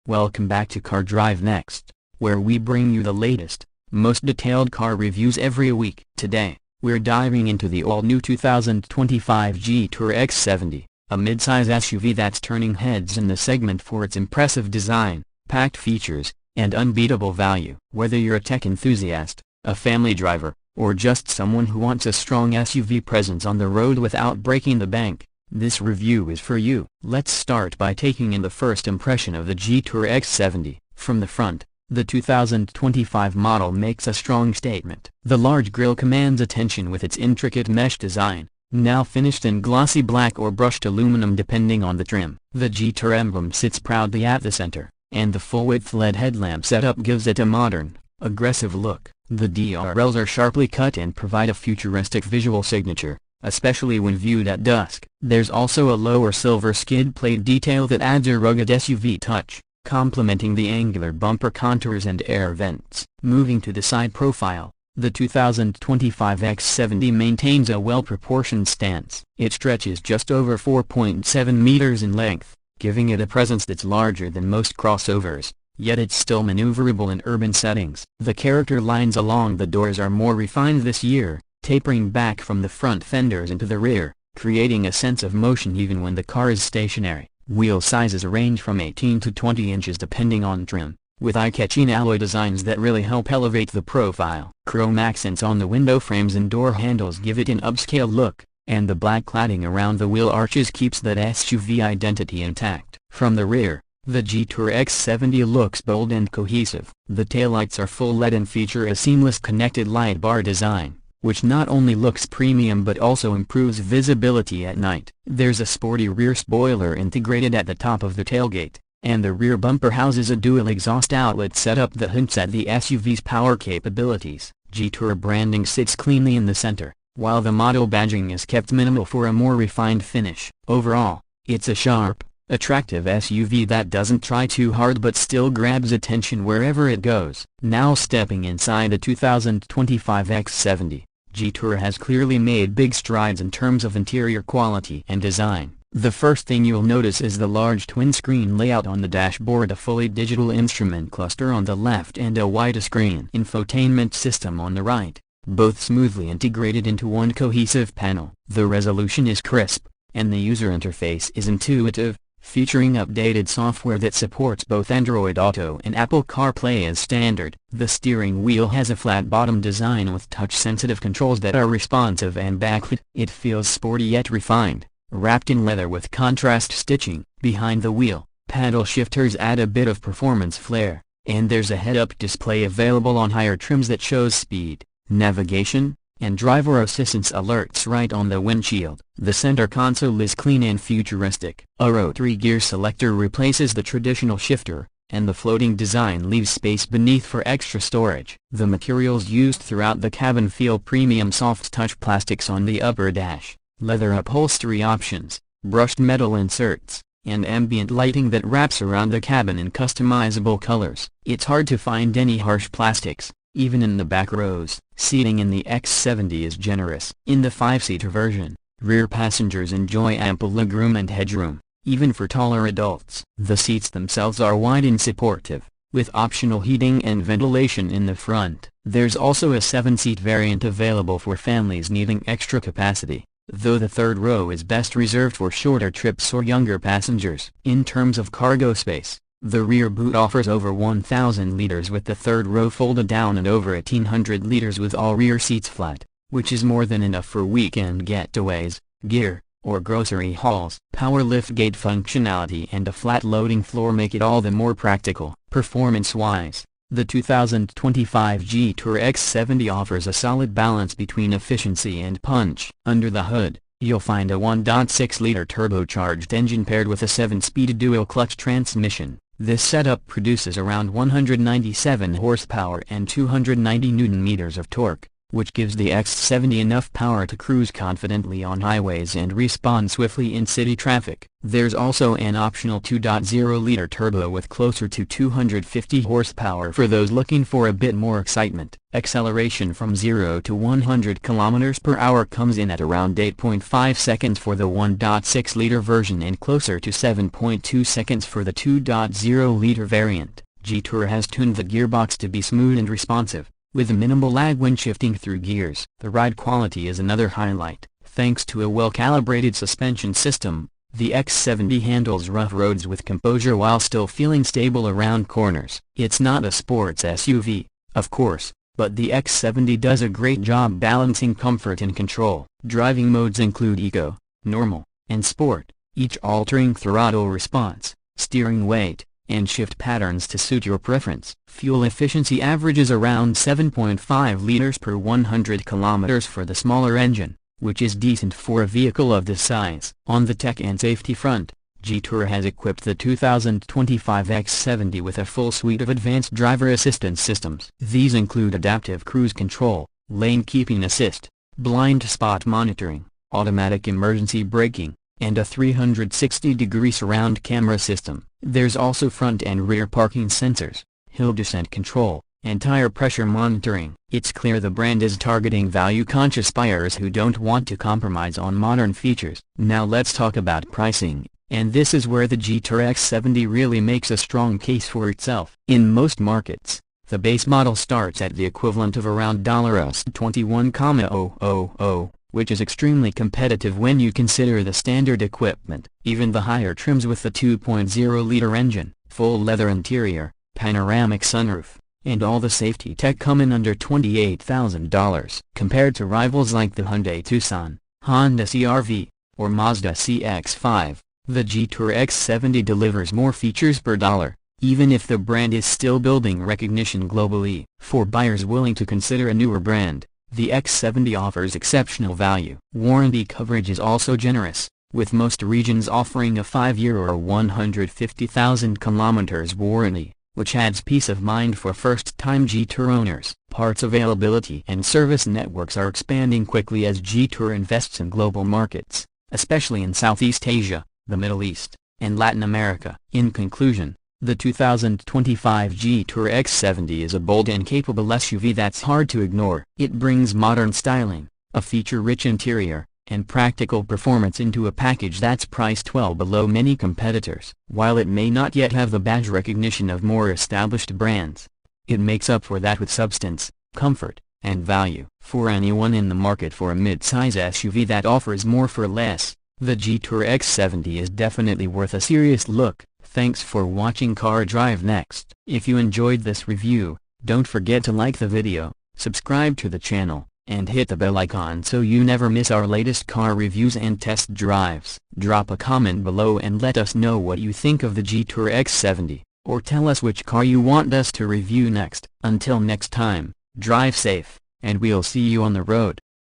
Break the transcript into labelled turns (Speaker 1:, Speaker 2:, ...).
Speaker 1: Welcome back to Car Drive Next, where we bring you the latest, most detailed car reviews every week. Today, we're diving into the all-new 2025 Jetour X70, a midsize SUV that's turning heads in the segment for its impressive design, packed features, and unbeatable value. Whether you're a tech enthusiast, a family driver, or just someone who wants a strong SUV presence on the road without breaking the bank, this review is for you. Let's start by taking in the first impression of the Jetour X70. From the front, the 2025 model makes a strong statement. The large grille commands attention with its intricate mesh design, now finished in glossy black or brushed aluminum depending on the trim. The Jetour emblem sits proudly at the center, and the full-width LED headlamp setup gives it a modern, aggressive look. The DRLs are sharply cut and provide a futuristic visual signature, especially when viewed at dusk. There's also a lower silver skid plate detail that adds a rugged SUV touch, complementing the angular bumper contours and air vents. Moving to the side profile, the 2025 X70 maintains a well-proportioned stance. It stretches just over 4.7 meters in length, giving it a presence that's larger than most crossovers, yet it's still maneuverable in urban settings. The character lines along the doors are more refined this year, tapering back from the front fenders into the rear, creating a sense of motion even when the car is stationary. Wheel sizes range from 18 to 20 inches depending on trim, with eye-catching alloy designs that really help elevate the profile. Chrome accents on the window frames and door handles give it an upscale look, and the black cladding around the wheel arches keeps that SUV identity intact. From the rear, the Jetour X70 looks bold and cohesive. The taillights are full LED and feature a seamless connected light bar design, which not only looks premium but also improves visibility at night. There's a sporty rear spoiler integrated at the top of the tailgate, and the rear bumper houses a dual exhaust outlet setup that hints at the SUV's power capabilities. Jetour branding sits cleanly in the center, while the model badging is kept minimal for a more refined finish. Overall, it's a sharp, attractive SUV that doesn't try too hard but still grabs attention wherever it goes. Now stepping inside the 2025 X70. Jetour has clearly made big strides in terms of interior quality and design. The first thing you'll notice is the large twin-screen layout on the dashboard, a fully digital instrument cluster on the left and a widescreen infotainment system on the right, both smoothly integrated into one cohesive panel. The resolution is crisp, and the user interface is intuitive, featuring updated software that supports both Android Auto and Apple CarPlay as standard. The steering wheel has a flat-bottom design with touch-sensitive controls that are responsive and backlit. It feels sporty yet refined, wrapped in leather with contrast stitching. Behind the wheel, paddle shifters add a bit of performance flair, and there's a head-up display available on higher trims that shows speed, navigation, and driver assistance alerts right on the windshield. The center console is clean and futuristic. A rotary gear selector replaces the traditional shifter, and the floating design leaves space beneath for extra storage. The materials used throughout the cabin feel premium, soft touch plastics on the upper dash, leather upholstery options, brushed metal inserts, and ambient lighting that wraps around the cabin in customizable colors. It's hard to find any harsh plastics, even in the back rows. Seating in the X70 is generous. In the 5-seater version, rear passengers enjoy ample legroom and headroom, even for taller adults. The seats themselves are wide and supportive, with optional heating and ventilation in the front. There's also a 7-seat variant available for families needing extra capacity, though the third row is best reserved for shorter trips or younger passengers. In terms of cargo space, the rear boot offers over 1,000 liters with the third row folded down and over 1,800 liters with all rear seats flat, which is more than enough for weekend getaways, gear, or grocery hauls. Power liftgate functionality and a flat loading floor make it all the more practical. Performance-wise, the 2025 Jetour X70 offers a solid balance between efficiency and punch. Under the hood, you'll find a 1.6-liter turbocharged engine paired with a 7-speed dual-clutch transmission. This setup produces around 197 horsepower and 290 Nm of torque, which gives the X70 enough power to cruise confidently on highways and respond swiftly in city traffic. There's also an optional 2.0-liter turbo with closer to 250 horsepower for those looking for a bit more excitement. Acceleration from 0 to 100 km/h comes in at around 8.5 seconds for the 1.6-liter version and closer to 7.2 seconds for the 2.0-liter variant. Jetour has tuned the gearbox to be smooth and responsive, with minimal lag when shifting through gears. The ride quality is another highlight. Thanks to a well-calibrated suspension system, the X70 handles rough roads with composure while still feeling stable around corners. It's not a sports SUV, of course, but the X70 does a great job balancing comfort and control. Driving modes include Eco, Normal, and Sport, each altering throttle response, steering weight, and shift patterns to suit your preference. Fuel efficiency averages around 7.5 liters per 100 kilometers for the smaller engine, which is decent for a vehicle of this size. On the tech and safety front, Jetour has equipped the 2025 X70 with a full suite of advanced driver assistance systems. These include adaptive cruise control, lane keeping assist, blind spot monitoring, automatic emergency braking, and a 360-degree surround camera system. There's also front and rear parking sensors, hill descent control, and tire pressure monitoring. It's clear the brand is targeting value-conscious buyers who don't want to compromise on modern features. Now let's talk about pricing, and this is where the Jetour X70 really makes a strong case for itself. In most markets, the base model starts at the equivalent of around $21,000, which is extremely competitive when you consider the standard equipment. Even the higher trims with the 2.0-liter engine, full leather interior, panoramic sunroof, and all the safety tech come in under $28,000. Compared to rivals like the Hyundai Tucson, Honda CR-V, or Mazda CX-5, the Jetour X70 delivers more features per dollar, even if the brand is still building recognition globally. For buyers willing to consider a newer brand, the X70 offers exceptional value. Warranty coverage is also generous, with most regions offering a 5-year or 150,000 kilometers warranty, which adds peace of mind for first-time Jetour owners. Parts availability and service networks are expanding quickly as Jetour invests in global markets, especially in Southeast Asia, the Middle East, and Latin America. In conclusion, the 2025 Jetour X70 is a bold and capable SUV that's hard to ignore. It brings modern styling, a feature-rich interior, and practical performance into a package that's priced well below many competitors. While it may not yet have the badge recognition of more established brands, it makes up for that with substance, comfort, and value. For anyone in the market for a mid-size SUV that offers more for less, the Jetour X70 is definitely worth a serious look. Thanks for watching Car Drive Next. If you enjoyed this review, don't forget to like the video, subscribe to the channel, and hit the bell icon so you never miss our latest car reviews and test drives. Drop a comment below and let us know what you think of the Jetour X70, or tell us which car you want us to review next. Until next time, drive safe, and we'll see you on the road.